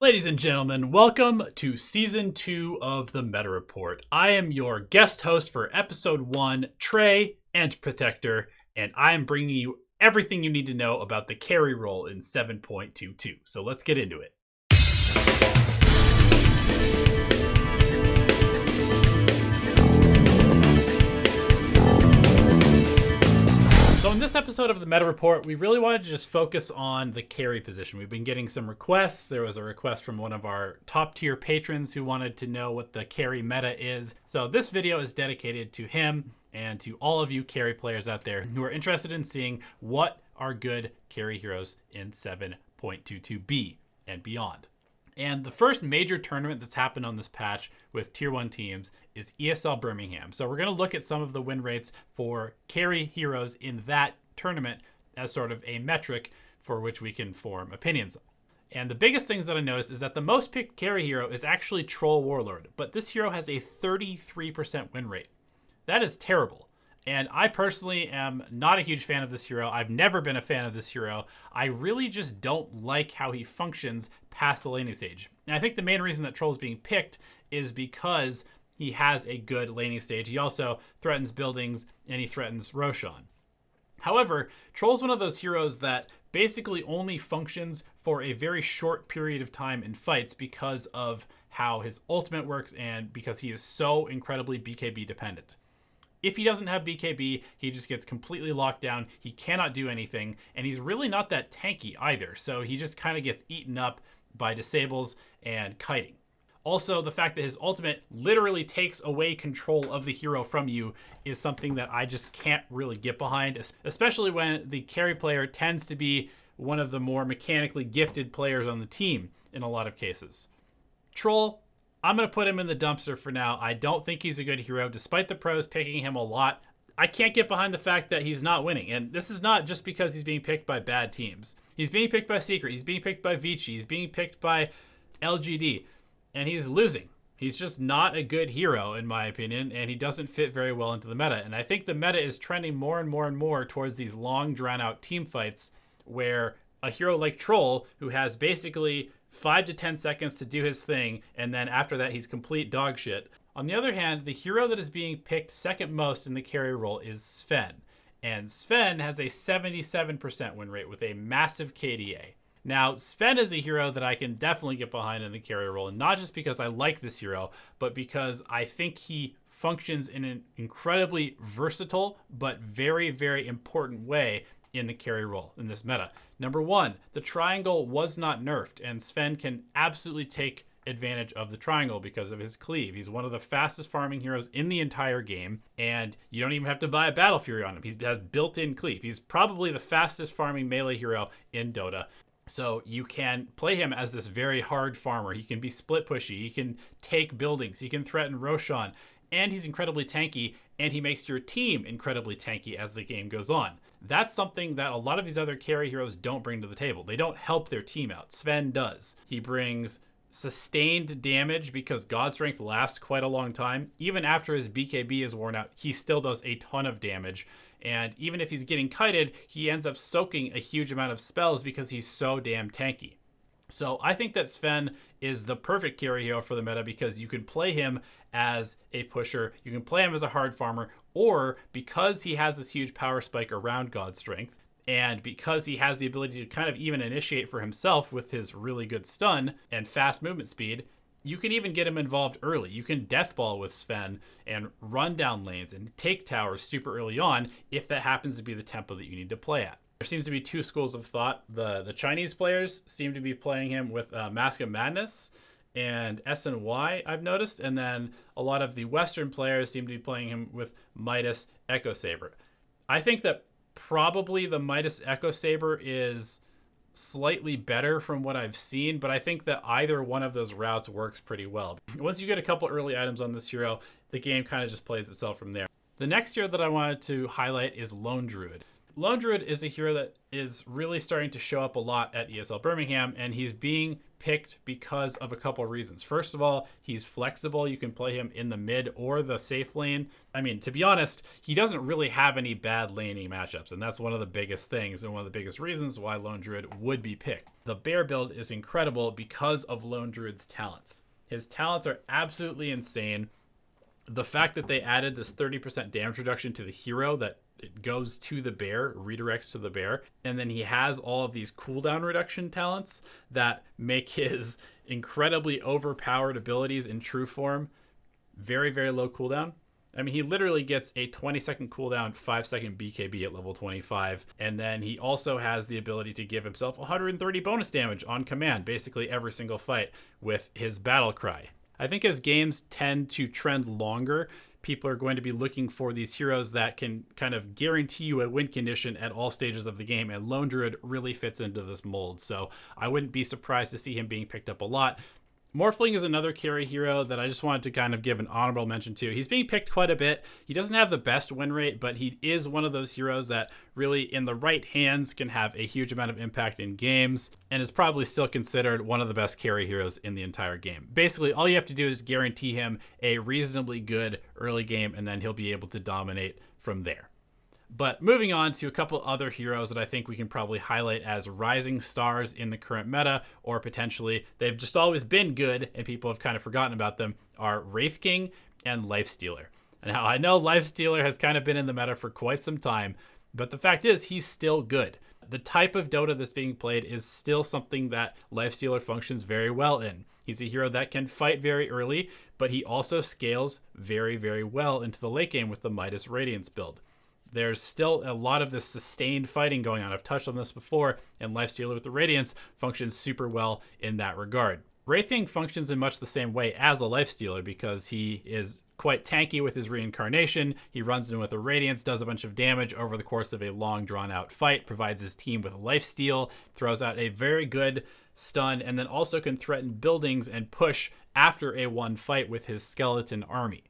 Ladies and gentlemen, welcome to Season 2 of the Meta Report. I am your guest host for Episode 1, Trey and Protector, and I am bringing you everything you need to know about the carry role in 7.22. So let's get into it. So in this episode of the Meta Report, we really wanted to just focus on the carry position. We've been getting some requests. There was a request from one of our top tier patrons who wanted to know what the carry meta is. So this video is dedicated to him and to all of you carry players out there who are interested in seeing what are good carry heroes in 7.22b and beyond. And the first major tournament that's happened on this patch with Tier 1 teams is Esl Birmingham. So we're going to look at some of the win rates for carry heroes in that tournament as sort of a metric for which we can form opinions. And the biggest things that I noticed is that the most picked carry hero is actually Troll Warlord, but this hero has a 33% win rate. That is terrible. And I personally am not a huge fan of this hero. I've never been a fan of this hero. I really just don't like how he functions past the laning stage. And I think the main reason that Troll is being picked is because he has a good laning stage. He also threatens buildings and he threatens Roshan. However, Troll's one of those heroes that basically only functions for a very short period of time in fights because of how his ultimate works and because he is so incredibly BKB dependent. If he doesn't have BKB, he just gets completely locked down. He cannot do anything, and he's really not that tanky either. So he just kind of gets eaten up by disables and kiting. Also, the fact that his ultimate literally takes away control of the hero from you is something that I just can't really get behind, especially when the carry player tends to be one of the more mechanically gifted players on the team in a lot of cases. Troll, I'm going to put him in the dumpster for now. I don't think he's a good hero, despite the pros picking him a lot. I can't get behind the fact that he's not winning. And this is not just because he's being picked by bad teams. He's being picked by Secret. He's being picked by Vici. He's being picked by LGD. And he's losing. He's just not a good hero, in my opinion, and he doesn't fit very well into the meta. And I think the meta is trending more and more and more towards these long, drawn-out team fights where a hero like Troll, who has basically 5 to 10 seconds to do his thing, and then after that he's complete dog shit. On the other hand, the hero that is being picked second most in the carry role is Sven. And Sven has a 77% win rate with a massive KDA. Now, Sven is a hero that I can definitely get behind in the carry role, and not just because I like this hero, but because I think he functions in an incredibly versatile but very, very important way in the carry role in this meta. Number one, the triangle was not nerfed, and Sven can absolutely take advantage of the triangle because of his cleave. He's one of the fastest farming heroes in the entire game, and you don't even have to buy a Battle Fury on him. He has built-in cleave. He's probably the fastest farming melee hero in Dota. So you can play him as this very hard farmer. He can be split pushy. He can take buildings. He can threaten Roshan. And he's incredibly tanky, and he makes your team incredibly tanky as the game goes on. That's something that a lot of these other carry heroes don't bring to the table. They don't help their team out. Sven does. He brings sustained damage because God Strength lasts quite a long time. Even after his BKB is worn out, he still does a ton of damage. And even if he's getting kited, he ends up soaking a huge amount of spells because he's so damn tanky. So I think that Sven is the perfect carry hero for the meta because you can play him as a pusher, you can play him as a hard farmer, or because he has this huge power spike around God Strength, and because he has the ability to kind of even initiate for himself with his really good stun and fast movement speed, you can even get him involved early. You can deathball with Sven and run down lanes and take towers super early on if that happens to be the tempo that you need to play at. There seems to be two schools of thought. The Chinese players seem to be playing him with Mask of Madness and SNY, I've noticed. And then a lot of the Western players seem to be playing him with Midas Echo Saber. I think that probably the Midas Echo Saber is slightly better from what I've seen, but I think that either one of those routes works pretty well. Once you get a couple early items on this hero, the game kind of just plays itself from there. The next hero that I wanted to highlight is Lone Druid. Lone Druid is a hero that is really starting to show up a lot at ESL Birmingham, and he's being picked because of a couple of reasons. First of all, he's flexible. You can play him in the mid or the safe lane. I mean, to be honest, he doesn't really have any bad laning matchups, and that's one of the biggest things and one of the biggest reasons why Lone Druid would be picked. The bear build is incredible because of Lone Druid's talents. His talents are absolutely insane. The fact that they added this 30% damage reduction to the hero that it goes to the bear, redirects to the bear, and then he has all of these cooldown reduction talents that make his incredibly overpowered abilities in true form very, very low cooldown. I mean, he literally gets a 20-second cooldown, 5-second BKB at level 25, and then he also has the ability to give himself 130 bonus damage on command, basically every single fight with his battle cry. I think as games tend to trend longer, people are going to be looking for these heroes that can kind of guarantee you a win condition at all stages of the game, and Lone Druid really fits into this mold, so I wouldn't be surprised to see him being picked up a lot. Morphling is another carry hero that I just wanted to kind of give an honorable mention to. He's being picked quite a bit. He doesn't have the best win rate, but he is one of those heroes that really, in the right hands, can have a huge amount of impact in games, and is probably still considered one of the best carry heroes in the entire game. Basically, all you have to do is guarantee him a reasonably good early game, and then he'll be able to dominate from there. But moving on to a couple other heroes that I think we can probably highlight as rising stars in the current meta, or potentially they've just always been good and people have kind of forgotten about them, are Wraith King and Lifestealer. Now, I know Lifestealer has kind of been in the meta for quite some time, but the fact is he's still good. The type of Dota that's being played is still something that Lifestealer functions very well in. He's a hero that can fight very early, but he also scales very, very well into the late game with the Midas Radiance build. There's still a lot of this sustained fighting going on. I've touched on this before, and Lifestealer with the Radiance functions super well in that regard. Wraith King functions in much the same way as a Lifestealer because he is quite tanky with his reincarnation. He runs in with a Radiance, does a bunch of damage over the course of a long drawn-out fight, provides his team with a lifesteal, throws out a very good stun, and then also can threaten buildings and push after a one fight with his skeleton army.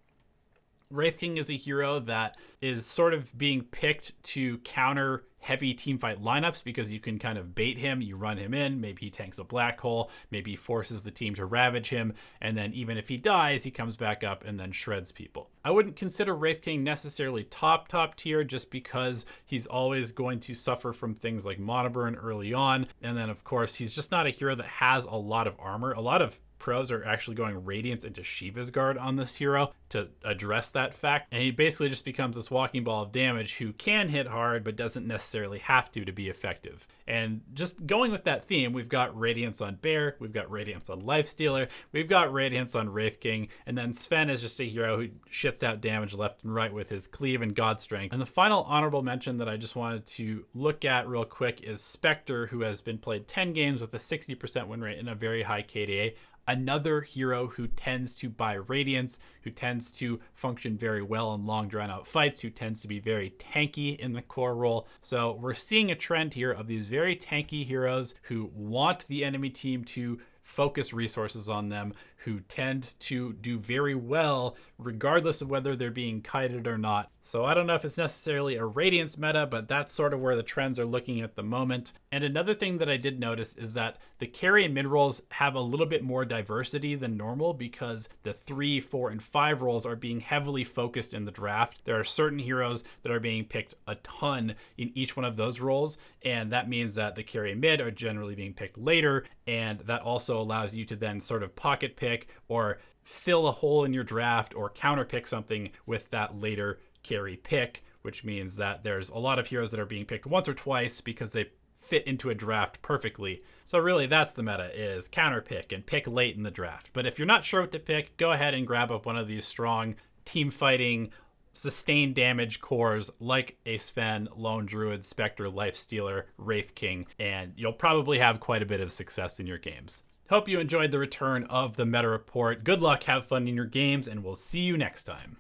Wraith King is a hero that is sort of being picked to counter heavy teamfight lineups because you can kind of bait him, you run him in, maybe he tanks a black hole, maybe he forces the team to ravage him, and then even if he dies, he comes back up and then shreds people. I wouldn't consider Wraith King necessarily top tier just because he's always going to suffer from things like mana burn early on, and then of course he's just not a hero that has a lot of armor. A lot of pros are actually going Radiance into Shiva's Guard on this hero to address that fact, and he basically just becomes this walking ball of damage who can hit hard but doesn't necessarily have to be effective. And just going with that theme, we've got Radiance on Bear, we've got Radiance on Lifestealer, we've got Radiance on Wraith King, and then Sven is just a hero who shits out damage left and right with his Cleave and God Strength. And the final honorable mention that I just wanted to look at real quick is Spectre, who has been played 10 games with a 60% win rate and a very high KDA. Another hero who tends to buy Radiance, who tends to function very well in long drawn out fights, who tends to be very tanky in the core role. So we're seeing a trend here of these very tanky heroes who want the enemy team to focus resources on them, who tend to do very well regardless of whether they're being kited or not. So I don't know if it's necessarily a Radiance meta, but that's sort of where the trends are looking at the moment. And another thing that I did notice is that the carry and mid roles have a little bit more diversity than normal because the 3, 4, and 5 roles are being heavily focused in the draft. There are certain heroes that are being picked a ton in each one of those roles, and that means that the carry and mid are generally being picked later, and that also allows you to then sort of pocket pick or fill a hole in your draft or counter pick something with that later carry pick, which means that there's a lot of heroes that are being picked once or twice because they fit into a draft perfectly. So really that's the meta, is counter pick and pick late in the draft. But if you're not sure what to pick, go ahead and grab up one of these strong team fighting sustained damage cores like a Sven, Lone Druid, Spectre, Lifestealer, Wraith King, and you'll probably have quite a bit of success in your games. Hope you enjoyed the return of the Meta Report. Good luck, have fun in your games, and we'll see you next time.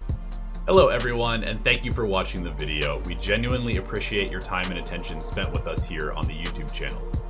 Hello everyone, and thank you for watching the video. We genuinely appreciate your time and attention spent with us here on the YouTube channel.